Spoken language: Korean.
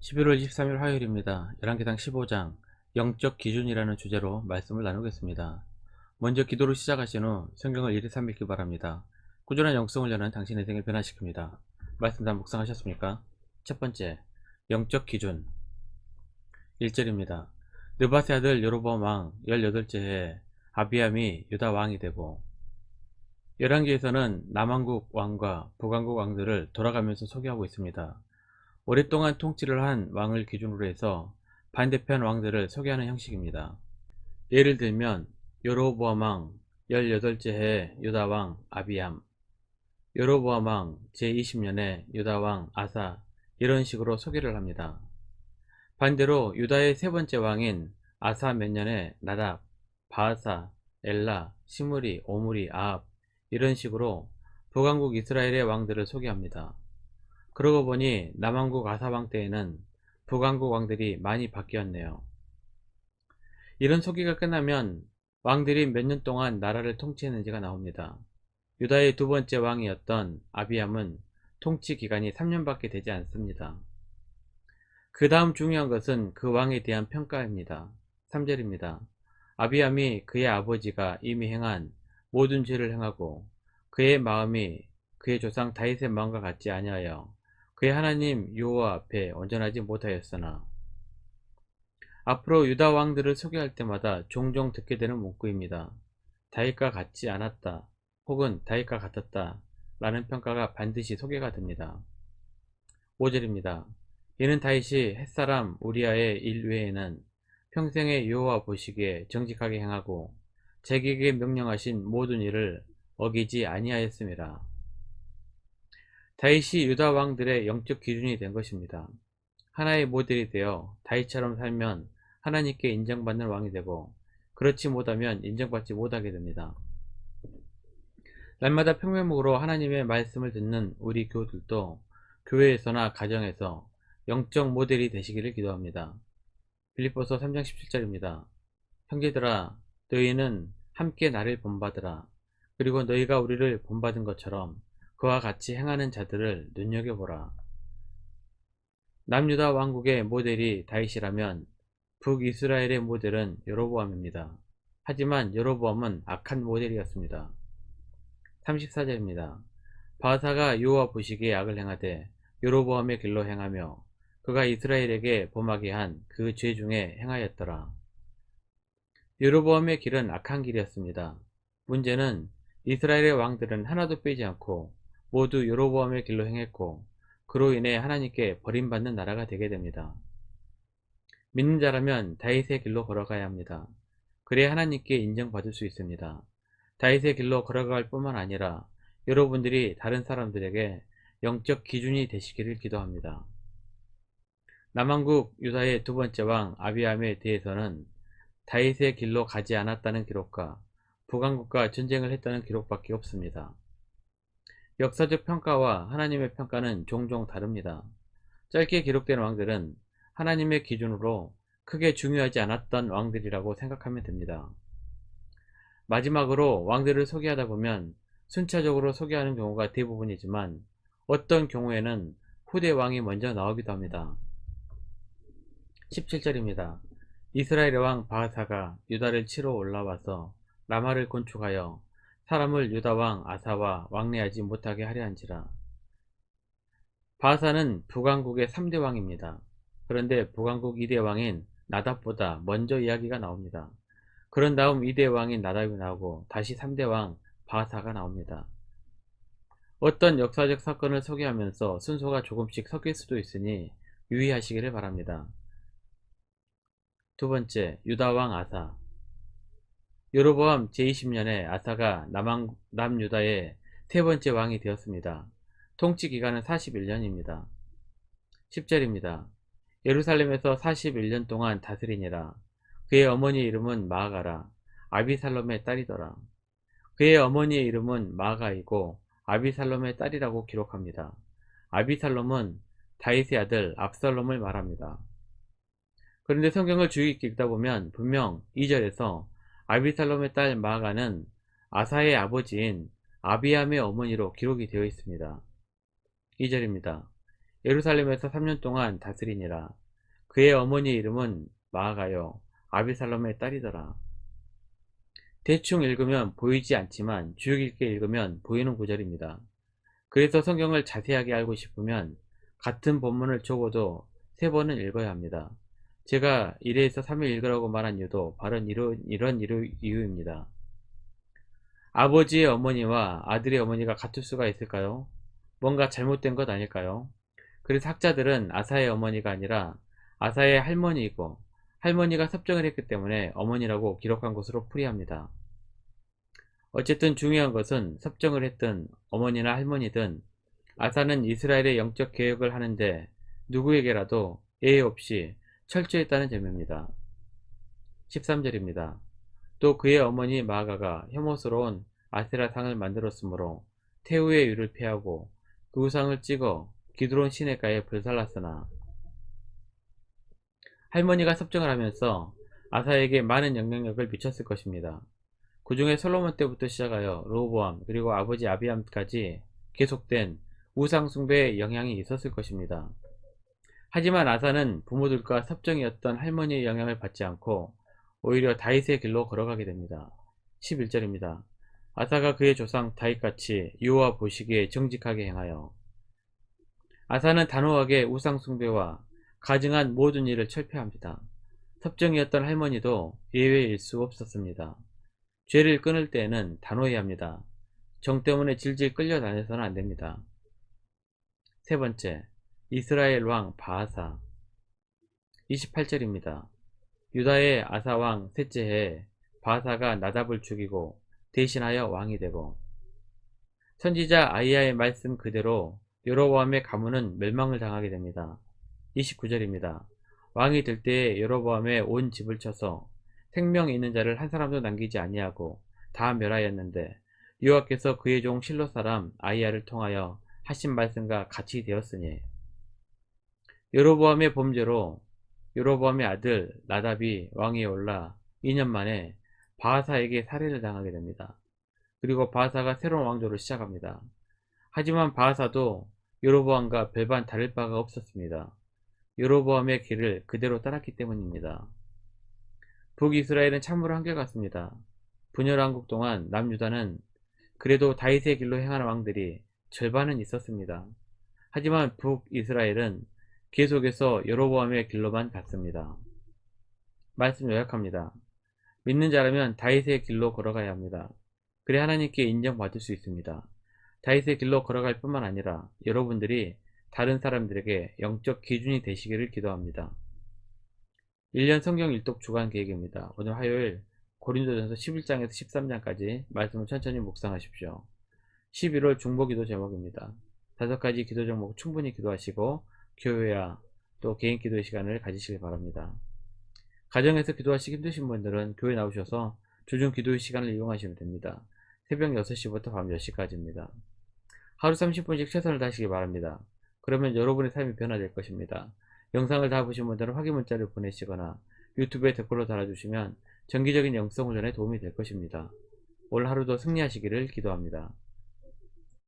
11월 23일 화요일입니다. 열왕기상 15장 영적 기준이라는 주제로 말씀을 나누겠습니다. 먼저 기도로 시작하신 후 성경을 1, 2, 3 읽기 바랍니다. 꾸준한 영성을 여는 당신의 생을 변화시킵니다. 말씀 다 묵상하셨습니까? 첫 번째, 영적 기준 1절입니다. 느밧의 아들 여로보암 왕 18째 해에 아비암이 유다 왕이 되고. 열왕기에서는 남왕국 왕과 북왕국 왕들을 돌아가면서 소개하고 있습니다. 오랫동안 통치를 한 왕을 기준으로 해서 반대편 왕들을 소개하는 형식입니다. 예를 들면 여로보암 왕 18째 해 유다 왕 아비암, 여로보암 왕 제20년에 유다 왕 아사, 이런 식으로 소개를 합니다. 반대로 유다의 세 번째 왕인 아사 몇 년에 나답, 바아사, 엘라, 시므리, 오므리, 아합, 이런 식으로 북왕국 이스라엘의 왕들을 소개합니다. 그러고 보니 남왕국 아사왕 때에는 북왕국 왕들이 많이 바뀌었네요. 이런 소개가 끝나면 왕들이 몇 년 동안 나라를 통치했는지가 나옵니다. 유다의 두 번째 왕이었던 아비암은 통치 기간이 3년밖에 되지 않습니다. 그 다음 중요한 것은 그 왕에 대한 평가입니다. 3절입니다. 아비암이 그의 아버지가 이미 행한 모든 죄를 행하고 그의 마음이 그의 조상 다윗의 마음과 같지 아니하여 그의 하나님 여호와 앞에 온전하지 못하였으나. 앞으로 유다 왕들을 소개할 때마다 종종 듣게 되는 문구입니다. 다윗과 같지 않았다, 혹은 다윗과 같았다 라는 평가가 반드시 소개가 됩니다. 5절입니다. 이는 다윗이 햇사람 우리아의 일 외에는 평생에 여호와 보시기에 정직하게 행하고 자기에게 명령하신 모든 일을 어기지 아니하였음이라. 다윗이 유다 왕들의 영적 기준이 된 것입니다. 하나의 모델이 되어 다윗처럼 살면 하나님께 인정받는 왕이 되고, 그렇지 못하면 인정받지 못하게 됩니다. 날마다 평면목으로 하나님의 말씀을 듣는 우리 교우들도 교회에서나 가정에서 영적 모델이 되시기를 기도합니다. 빌립보서 3장 17절입니다. 형제들아, 너희는 함께 나를 본받으라. 그리고 너희가 우리를 본받은 것처럼 그와 같이 행하는 자들을 눈여겨보라. 남유다 왕국의 모델이 다윗이라면 북이스라엘의 모델은 여로보암입니다. 하지만 여로보암은 악한 모델이었습니다. 34절입니다. 바아사가 여호와 보시기에 악을 행하되 여로보암의 길로 행하며 그가 이스라엘에게 범하게 한 그 죄 중에 행하였더라. 여로보암의 길은 악한 길이었습니다. 문제는 이스라엘의 왕들은 하나도 빼지 않고 모두 여로보암의 길로 행했고, 그로 인해 하나님께 버림받는 나라가 되게 됩니다. 믿는 자라면 다윗의 길로 걸어가야 합니다. 그래야 하나님께 인정받을 수 있습니다. 다윗의 길로 걸어갈 뿐만 아니라 여러분들이 다른 사람들에게 영적 기준이 되시기를 기도합니다. 남왕국 유다의 두 번째 왕 아비암에 대해서는 다윗의 길로 가지 않았다는 기록과 북왕국과 전쟁을 했다는 기록밖에 없습니다. 역사적 평가와 하나님의 평가는 종종 다릅니다. 짧게 기록된 왕들은 하나님의 기준으로 크게 중요하지 않았던 왕들이라고 생각하면 됩니다. 마지막으로 왕들을 소개하다 보면 순차적으로 소개하는 경우가 대부분이지만, 어떤 경우에는 후대 왕이 먼저 나오기도 합니다. 17절입니다. 이스라엘의 왕 바하사가 유다를 치러 올라와서 라마를 건축하여 사람을 유다 왕 아사와 왕래하지 못하게 하려 한지라. 바하사는 북왕국의 3대 왕입니다. 그런데 북왕국 2대 왕인 나답보다 먼저 이야기가 나옵니다. 그런 다음 2대 왕인 나답이 나오고 다시 3대 왕 바하사가 나옵니다. 어떤 역사적 사건을 소개하면서 순서가 조금씩 섞일 수도 있으니 유의하시기를 바랍니다. 두 번째, 유다 왕 아사. 여로보암 제20년에 아사가 남유다의 세 번째 왕이 되었습니다. 통치 기간은 41년입니다. 10절입니다. 예루살렘에서 41년 동안 다스리니라. 그의 어머니의 이름은 마아가라. 아비살롬의 딸이더라. 그의 어머니의 이름은 마아가이고 아비살롬의 딸이라고 기록합니다. 아비살롬은 다윗의 아들 압살롬을 말합니다. 그런데 성경을 주의 깊게 읽다 보면 분명 2절에서 아비살롬의 딸 마아가는 아사의 아버지인 아비암의 어머니로 기록이 되어 있습니다. 2절입니다. 예루살렘에서 3년 동안 다스리니라. 그의 어머니 이름은 마아가요 아비살롬의 딸이더라. 대충 읽으면 보이지 않지만 주의 깊게 읽으면 보이는 구절입니다. 그래서 성경을 자세하게 알고 싶으면 같은 본문을 적어도 3번은 읽어야 합니다. 제가 1회에서 3회 읽으라고 말한 이유도 바로 이런 이유입니다. 아버지의 어머니와 아들의 어머니가 같을 수가 있을까요? 뭔가 잘못된 것 아닐까요? 그래서 학자들은 아사의 어머니가 아니라 아사의 할머니이고 할머니가 섭정을 했기 때문에 어머니라고 기록한 것으로 풀이합니다. 어쨌든 중요한 것은 섭정을 했든 어머니나 할머니든 아사는 이스라엘의 영적 개혁을 하는데 누구에게라도 예의 없이 철저했다는 점입니다. 13절입니다. 또 그의 어머니 마아가가 혐오스러운 아세라상을 만들었으므로 태우의 유를 피하고 그 우상을 찍어 기드론 시내가에 불살랐으나 할머니가 섭정을 하면서 아사에게 많은 영향력을 미쳤을 것입니다. 그 중에 솔로몬 때부터 시작하여 르호보암 그리고 아버지 아비암까지 계속된 우상 숭배의 영향이 있었을 것입니다. 하지만 아사는 부모들과 섭정이었던 할머니의 영향을 받지 않고 오히려 다윗의 길로 걸어가게 됩니다. 11절입니다. 아사가 그의 조상 다윗같이 여호와 보시기에 정직하게 행하여 아사는 단호하게 우상 숭배와 가증한 모든 일을 철폐합니다. 섭정이었던 할머니도 예외일 수 없었습니다. 죄를 끊을 때에는 단호해야 합니다. 정 때문에 질질 끌려다녀서는 안됩니다. 세 번째, 이스라엘 왕 바하사. 28절입니다. 유다의 아사 왕 셋째 해에 바하사가 나답을 죽이고 대신하여 왕이 되고 선지자 아이야의 말씀 그대로 여로보암의 가문은 멸망을 당하게 됩니다. 29절입니다. 왕이 될 때에 여로보암의 온 집을 쳐서 생명 있는 자를 한 사람도 남기지 아니하고 다 멸하였는데 여호와께서 그의 종 실로 사람 아이야를 통하여 하신 말씀과 같이 되었으니 여로보암의 범죄로 여로보암의 아들 나답이 왕위에 올라 2년 만에 바하사에게 살해를 당하게 됩니다. 그리고 바하사가 새로운 왕조를 시작합니다. 하지만 바하사도 여로보암과 별반 다를 바가 없었습니다. 여로보암의 길을 그대로 따랐기 때문입니다. 북이스라엘은 참으로 한결같습니다. 분열왕국 동안 남유다는 그래도 다윗의 길로 행하는 왕들이 절반은 있었습니다. 하지만 북이스라엘은 계속해서 여로보암의 길로만 갔습니다. 말씀 요약합니다. 믿는 자라면 다윗의 길로 걸어가야 합니다. 그래 하나님께 인정받을 수 있습니다. 다윗의 길로 걸어갈 뿐만 아니라 여러분들이 다른 사람들에게 영적 기준이 되시기를 기도합니다. 1년 성경 일독 주간 계획입니다. 오늘 화요일 고린도전서 11장에서 13장까지 말씀을 천천히 묵상하십시오. 11월 중보기도 제목입니다. 5가지 기도 제목 충분히 기도하시고 교회와 또 개인 기도의 시간을 가지시길 바랍니다. 가정에서 기도하시기 힘드신 분들은 교회 나오셔서 주중 기도의 시간을 이용하시면 됩니다. 새벽 6시부터 밤 10시까지입니다. 하루 30분씩 최선을 다하시기 바랍니다. 그러면 여러분의 삶이 변화될 것입니다. 영상을 다 보신 분들은 확인 문자를 보내시거나 유튜브에 댓글로 달아주시면 정기적인 영성 훈련에 도움이 될 것입니다. 올 하루도 승리하시기를 기도합니다.